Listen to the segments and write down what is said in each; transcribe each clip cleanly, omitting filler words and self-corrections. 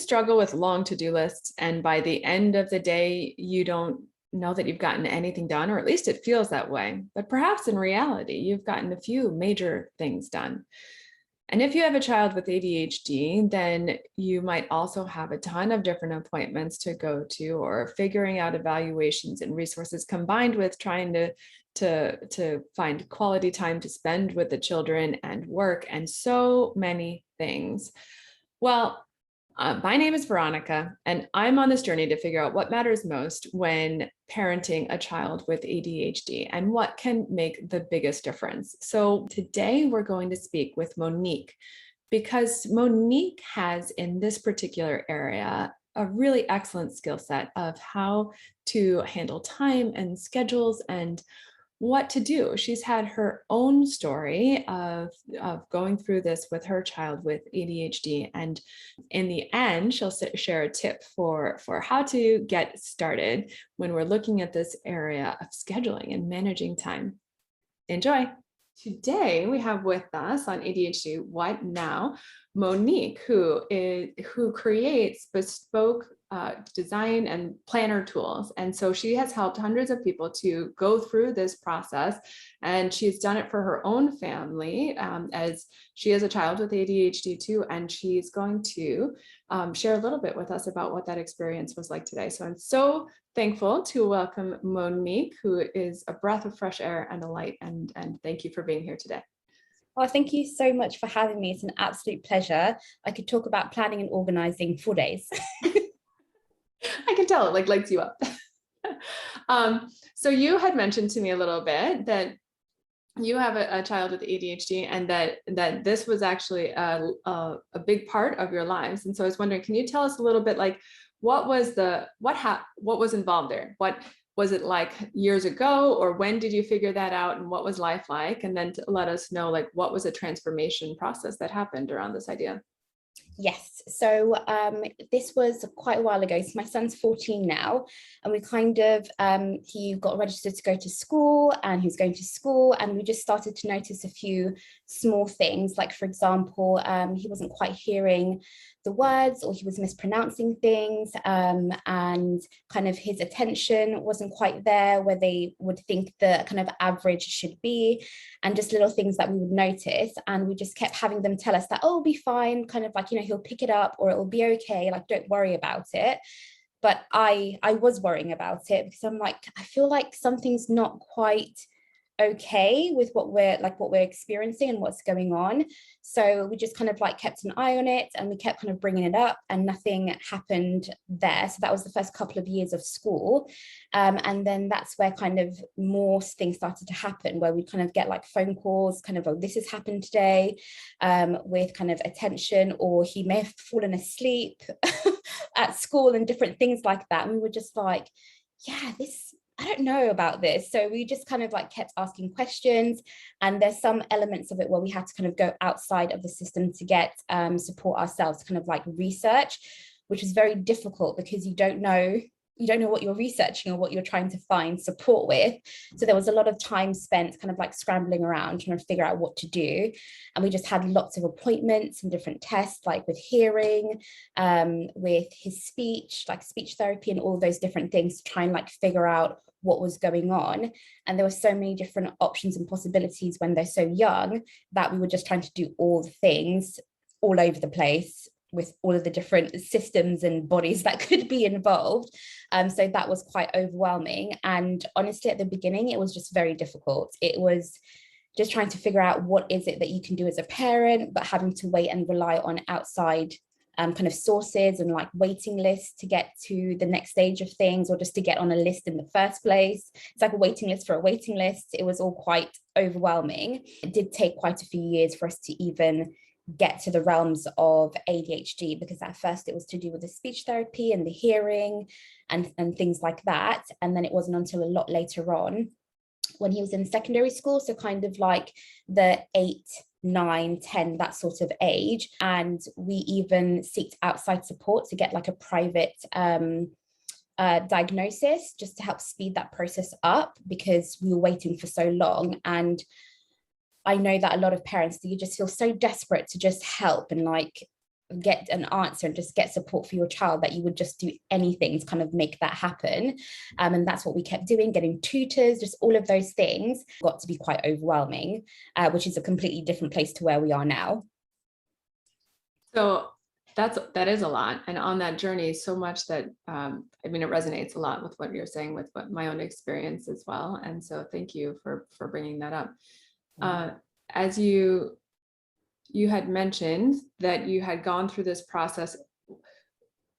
struggle with long to-do lists and by the end of the day, you don't know that you've gotten anything done, or at least it feels that way, but perhaps in reality, you've gotten a few major things done. And if you have a child with ADHD, then you might also have a ton of different appointments to go to, or figuring out evaluations and resources combined with trying to find quality time to spend with the children and work and so many things. Well, my name is Veronica, and I'm on this journey to figure out what matters most when parenting a child with ADHD and what can make the biggest difference. So today we're going to speak with Monique, because Monique has, in this particular area, a really excellent skill set of how to handle time and schedules and what to do. She's had her own story of going through this with her child with ADHD. And in the end, she'll share a tip for how to get started when we're looking at this area of scheduling and managing time. Enjoy. Today, we have with us on ADHD What Now, Monique, who creates bespoke design and planner tools. And so she has helped hundreds of people to go through this process, and she's done it for her own family, as she has a child with ADHD too, and she's going to share a little bit with us about what that experience was like today. So I'm so thankful to welcome Monique, who is a breath of fresh air and a light, and thank you for being here today. Well, thank you so much for having me. It's an absolute pleasure. I could talk about planning and organizing for days. I can tell it like lights you up. So you had mentioned to me a little bit that you have a child with ADHD, and that this was actually a big part of your lives. And so I was wondering, can you tell us a little bit, like, what was involved there? What was it like years ago, or when did you figure that out, and what was life like? And then to let us know, like, what was a transformation process that happened around this idea? Yes, so this was quite a while ago. So my son's 14 now, and we kind of, he got registered to go to school, and he was going to school, and we just started to notice a few small things. Like, for example, he wasn't quite hearing the words, or he was mispronouncing things, and kind of his attention wasn't quite there where they would think the kind of average should be, and just little things that we would notice. And we just kept having them tell us that, oh, it'll be fine, kind of like, you know, he'll pick it up, or it'll be okay, like, don't worry about it. But I was worrying about it, because I'm like, I feel like something's not quite okay with what we're experiencing and what's going on. So we just kind of like kept an eye on it, and we kept kind of bringing it up, and nothing happened there. So that was the first couple of years of school, and then that's where kind of more things started to happen, where we kind of get like phone calls, kind of, oh, this has happened today, with kind of attention, or he may have fallen asleep at school and different things like that. And we were just like, yeah, I don't know about this. So we just kind of like kept asking questions, and there's some elements of it where we had to kind of go outside of the system to get support ourselves, kind of like research, which is very difficult, because you don't know what you're researching or what you're trying to find support with. So there was a lot of time spent kind of like scrambling around trying to figure out what to do. And we just had lots of appointments and different tests, like with hearing, with his speech, like speech therapy, and all those different things to try and like figure out what was going on. And there were so many different options and possibilities when they're so young, that we were just trying to do all the things all over the place, with all of the different systems and bodies that could be involved. So that was quite overwhelming. And honestly, at the beginning, it was just very difficult. It was just trying to figure out what is it that you can do as a parent, but having to wait and rely on outside kind of sources and like waiting lists to get to the next stage of things, or just to get on a list in the first place. It's like a waiting list for a waiting list. It was all quite overwhelming. It did take quite a few years for us to even get to the realms of ADHD, because at first it was to do with the speech therapy and the hearing and things like that. And then it wasn't until a lot later on, when he was in secondary school, so kind of like the 8, 9, 10, that sort of age. And we even sought outside support to get like a private diagnosis, just to help speed that process up, because we were waiting for so long. And I know that a lot of parents, you just feel so desperate to just help and like get an answer and just get support for your child, that you would just do anything to kind of make that happen. And that's what we kept doing, getting tutors, just all of those things got to be quite overwhelming, which is a completely different place to where we are now. So that is a lot. And on that journey, so much that, I mean, it resonates a lot with what you're saying, with what my own experience as well. And so thank you for bringing that up. As you had mentioned that you had gone through this process,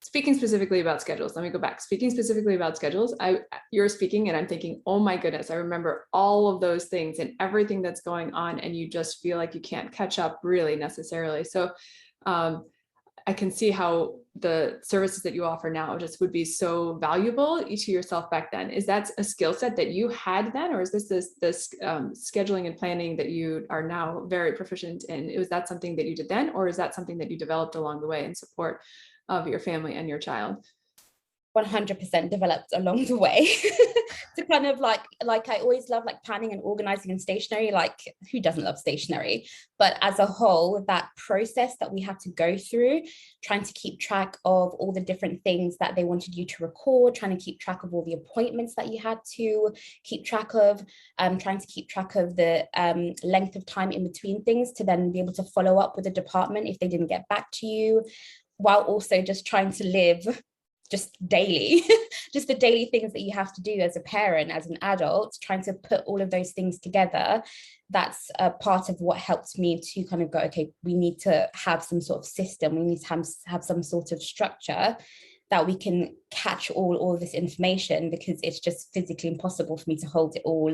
speaking specifically about schedules. Let me go back. Speaking specifically about schedules, you're speaking and I'm thinking, oh my goodness, I remember all of those things and everything that's going on, and you just feel like you can't catch up really necessarily. So I can see how the services that you offer now just would be so valuable to yourself back then. Is that a skill set that you had then, or is this scheduling and planning that you are now very proficient in? Was that something that you did then, or is that something that you developed along the way in support of your family and your child? 100% developed along the way. To kind of like I always love like planning and organizing and stationery. Like, who doesn't love stationery? But as a whole, that process that we had to go through, trying to keep track of all the different things that they wanted you to record, trying to keep track of all the appointments that you had to keep track of, trying to keep track of the length of time in between things to then be able to follow up with the department if they didn't get back to you, while also just trying to live just daily, just the daily things that you have to do as a parent, as an adult, trying to put all of those things together. That's a part of what helped me to kind of go, okay, we need to have some sort of system. We need to have some sort of structure that we can catch all this information, because it's just physically impossible for me to hold it all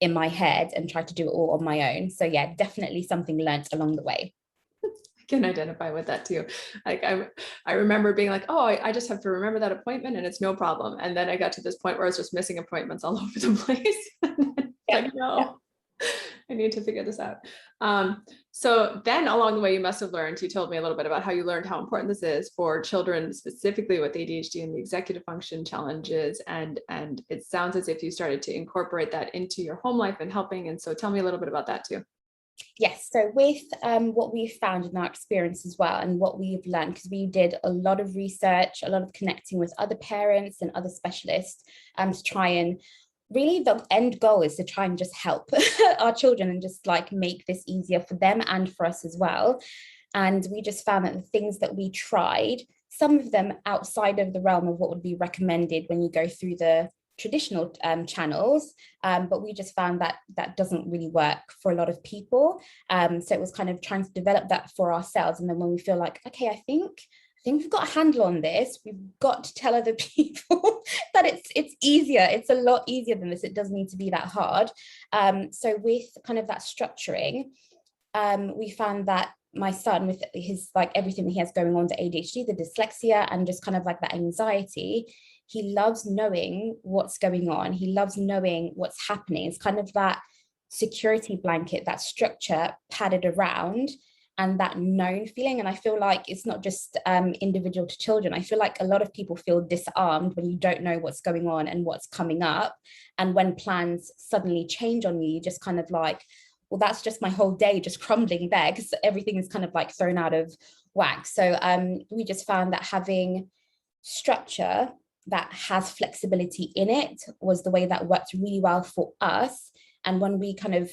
in my head and try to do it all on my own. So yeah, definitely something learnt along the way. Can identify with that too. Like I remember being like, oh, I just have to remember that appointment and it's no problem. And then I got to this point where I was just missing appointments all over the place. Like, no, I need to figure this out. So then along the way, you must have learned, you told me a little bit about how you learned how important this is for children, specifically with ADHD and the executive function challenges. And it sounds as if you started to incorporate that into your home life and helping. And so tell me a little bit about that too. Yes, so with what we've found in our experience as well, and what we've learned, because we did a lot of research, a lot of connecting with other parents and other specialists, to try and really the end goal is to try and just help our children and just like make this easier for them and for us as well. And we just found that the things that we tried, some of them outside of the realm of what would be recommended when you go through the traditional channels, but we just found that that doesn't really work for a lot of people. So it was kind of trying to develop that for ourselves. And then when we feel like, okay, I think we've got a handle on this, we've got to tell other people that it's easier. It's a lot easier than this. It doesn't need to be that hard. So with kind of that structuring, we found that my son, with his like everything that he has going on, the ADHD, the dyslexia, and just kind of like that anxiety, he loves knowing what's going on. He loves knowing what's happening. It's kind of that security blanket, that structure padded around, and that known feeling. And I feel like it's not just individual to children. I feel like a lot of people feel disarmed when you don't know what's going on and what's coming up. And when plans suddenly change on you, you just kind of like, well, that's just my whole day just crumbling there, because everything is kind of like thrown out of whack. So we just found that having structure that has flexibility in it was the way that worked really well for us. And when we kind of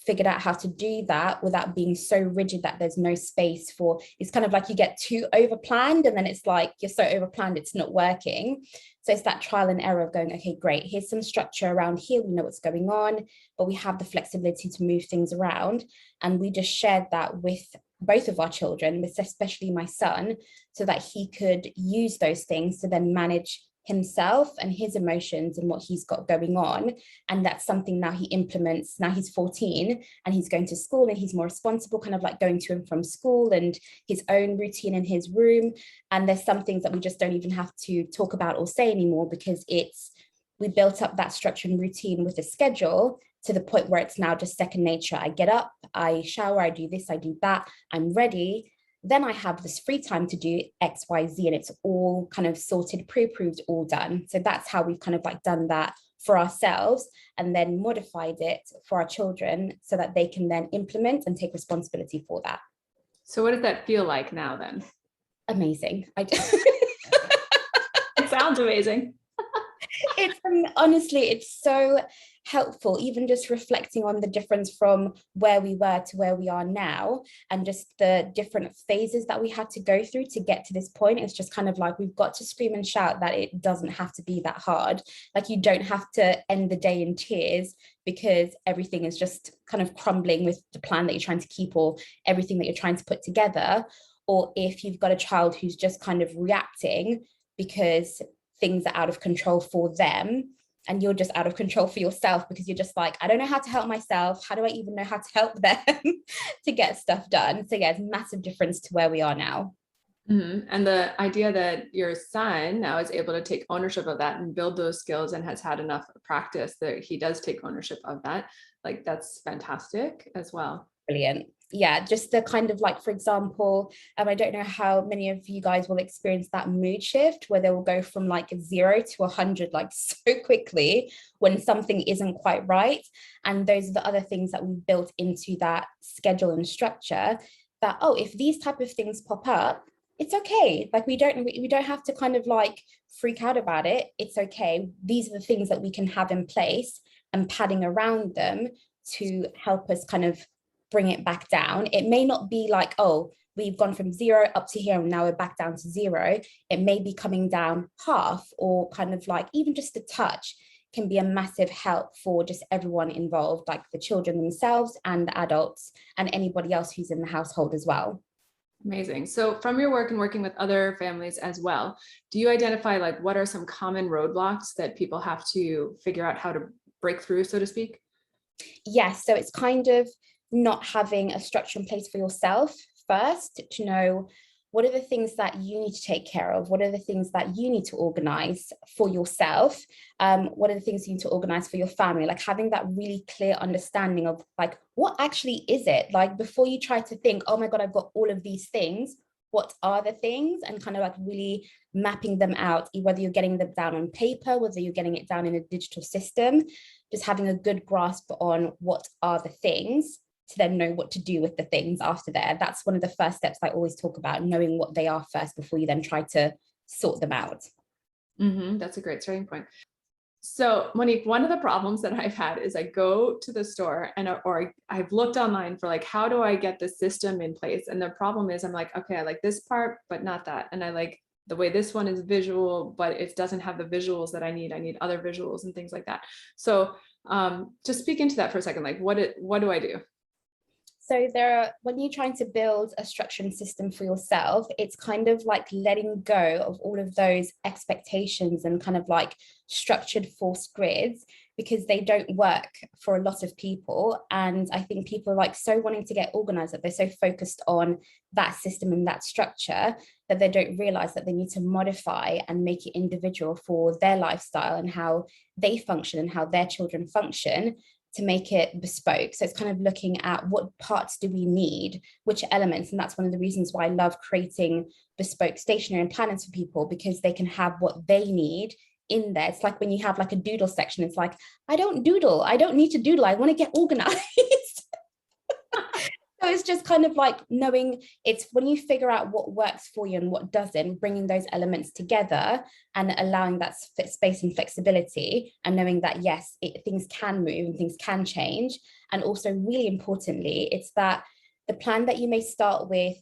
figured out how to do that without being so rigid that there's no space for, it's kind of like you get too over planned, and then it's like you're so over planned it's not working. So it's that trial and error of going, okay, great, here's some structure around here, we know what's going on, but we have the flexibility to move things around. And we just shared that with both of our children, especially my son, so that he could use those things to then manage himself and his emotions and what he's got going on. And that's something now he implements. Now he's 14 and he's going to school, and he's more responsible, kind of like going to and from school, and his own routine in his room. And there's some things that we just don't even have to talk about or say anymore, because we built up that structure and routine with a schedule to the point where it's now just second nature. I get up, I shower, I do this, I do that, I'm ready. Then I have this free time to do X, Y, Z, and it's all kind of sorted, pre-approved, all done. So that's how we've kind of like done that for ourselves, and then modified it for our children so that they can then implement and take responsibility for that. So what does that feel like now then? Amazing. It sounds amazing. It's honestly, it's so helpful, even just reflecting on the difference from where we were to where we are now, and just the different phases that we had to go through to get to this point. It's just kind of like we've got to scream and shout that it doesn't have to be that hard. Like, you don't have to end the day in tears because everything is just kind of crumbling with the plan that you're trying to keep, or everything that you're trying to put together. Or if you've got a child who's just kind of reacting because things are out of control for them, and you're just out of control for yourself because you're just like, I don't know how to help myself. How do I even know how to help them to get stuff done? So yeah, it's a massive difference to where we are now. Mm-hmm. And the idea that your son now is able to take ownership of that and build those skills and has had enough practice that he does take ownership of that, like that's fantastic as well. Brilliant. Yeah, just the kind of like, for example, I don't know how many of you guys will experience that mood shift where they will go from like 0 to 100 like so quickly when something isn't quite right. And those are the other things that we built into that schedule and structure, that, oh, if these type of things pop up, it's okay. Like, we don't have to kind of like freak out about it. It's okay. These are the things that we can have in place and padding around them to help us kind of bring it back down. It may not be like, oh, we've gone from 0 up to here and now we're back down to 0. It may be coming down half, or kind of like even just a touch can be a massive help for just everyone involved, like the children themselves and the adults and anybody else who's in the household as well. Amazing. So from your work and working with other families as well, do you identify like what are some common roadblocks that people have to figure out how to break through, so to speak? Yes, so it's kind of not having a structure in place for yourself first, to know what are the things that you need to take care of, what are the things that you need to organize for yourself, what are the things you need to organize for your family, like having that really clear understanding of like, what actually is it, like before you try to think, oh my god, I've got all of these things, what are the things, and kind of like really mapping them out, whether you're getting them down on paper, whether you're getting it down in a digital system, just having a good grasp on what are the things to then know what to do with the things after there. That's one of the first steps I always talk about, knowing what they are first before you then try to sort them out. Mm-hmm. That's a great starting point. So Monique, one of the problems that I've had is I go to the store and or I've looked online for like, how do I get the system in place? And the problem is I'm like, okay, I like this part, but not that. And I like the way this one is visual, but it doesn't have the visuals that I need. I need other visuals and things like that. So just speak into that for a second. Like what do I do? So when you're trying to build a structured system for yourself, it's kind of like letting go of all of those expectations and kind of like structured forced grids, because they don't work for a lot of people. And I think people are like so wanting to get organized that they're so focused on that system and that structure that they don't realize that they need to modify and make it individual for their lifestyle and how they function and how their children function, to make it bespoke. So it's kind of looking at what parts do we need, which elements. And that's one of the reasons why I love creating bespoke stationery and planners for people, because they can have what they need in there. It's like when you have like a doodle section, it's like, I don't doodle, I don't need to doodle, I want to get organized. So it's just kind of like knowing, it's when you figure out what works for you and what doesn't, bringing those elements together and allowing that space and flexibility, and knowing that, yes, things can move and things can change. And also, really importantly, it's that the plan that you may start with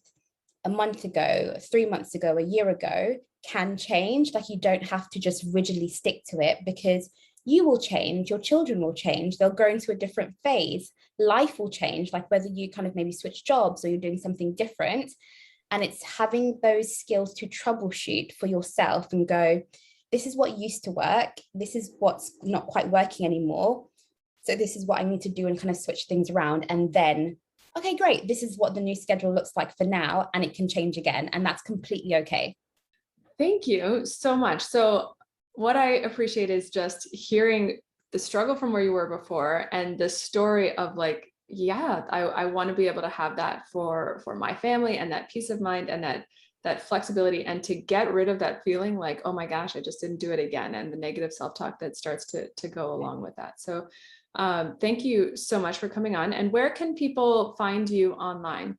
a month ago, 3 months ago, a year ago can change. Like, you don't have to just rigidly stick to it, because you will change, your children will change, they'll go into a different phase, life will change, like whether you kind of maybe switch jobs or you're doing something different. And it's having those skills to troubleshoot for yourself and go, this is what used to work, this is what's not quite working anymore, so this is what I need to do, and kind of switch things around. And then, okay, great, this is what the new schedule looks like for now, and it can change again, and that's completely okay. Thank you so much. So what I appreciate is just hearing the struggle from where you were before and the story of like, yeah, I want to be able to have that for my family, and that peace of mind and that flexibility, and to get rid of that feeling like, oh my gosh, I just didn't do it again, and the negative self-talk that starts to go along with that. So thank you so much for coming on. And where can people find you online?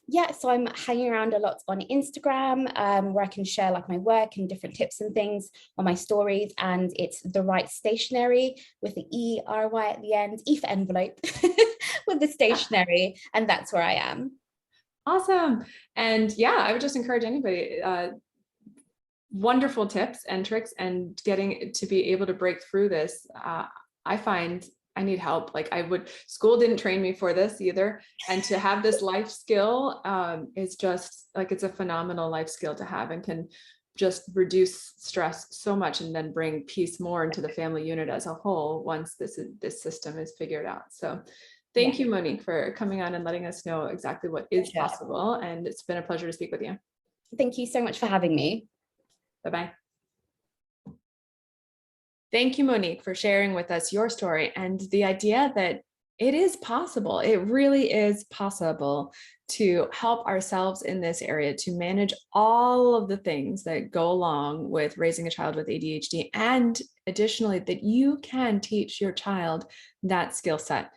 Yeah, so I'm hanging around a lot on Instagram, where I can share like my work and different tips and things on my stories. And it's The Right Stationery with the ERY at the end, E for envelope with the stationery. And that's where I am. Awesome. And yeah, I would just encourage anybody, wonderful tips and tricks, and getting to be able to break through this. I find I need help. Like school didn't train me for this either. And to have this life skill is just like, it's a phenomenal life skill to have, and can just reduce stress so much, and then bring peace more into the family unit as a whole once this system is figured out. So thank Yeah, you, Monique, for coming on and letting us know exactly what is sure. possible. And it's been a pleasure to speak with you. Thank you so much for having me. Bye-bye. Thank you, Monique, for sharing with us your story and the idea that it is possible. It really is possible to help ourselves in this area, to manage all of the things that go along with raising a child with ADHD. And additionally, that you can teach your child that skill set.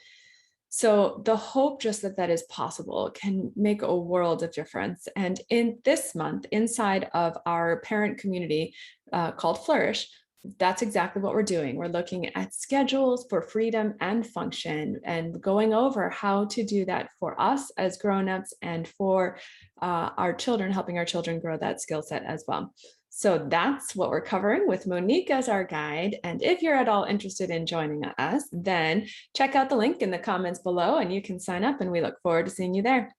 So the hope just that that is possible can make a world of difference. And in this month, inside of our parent community called Flourish, that's exactly what we're doing. We're looking at schedules for freedom and function, and going over how to do that for us as grownups, and for our children, helping our children grow that skill set as well. So that's what we're covering with Monique as our guide. And if you're at all interested in joining us, then check out the link in the comments below and you can sign up, and we look forward to seeing you there.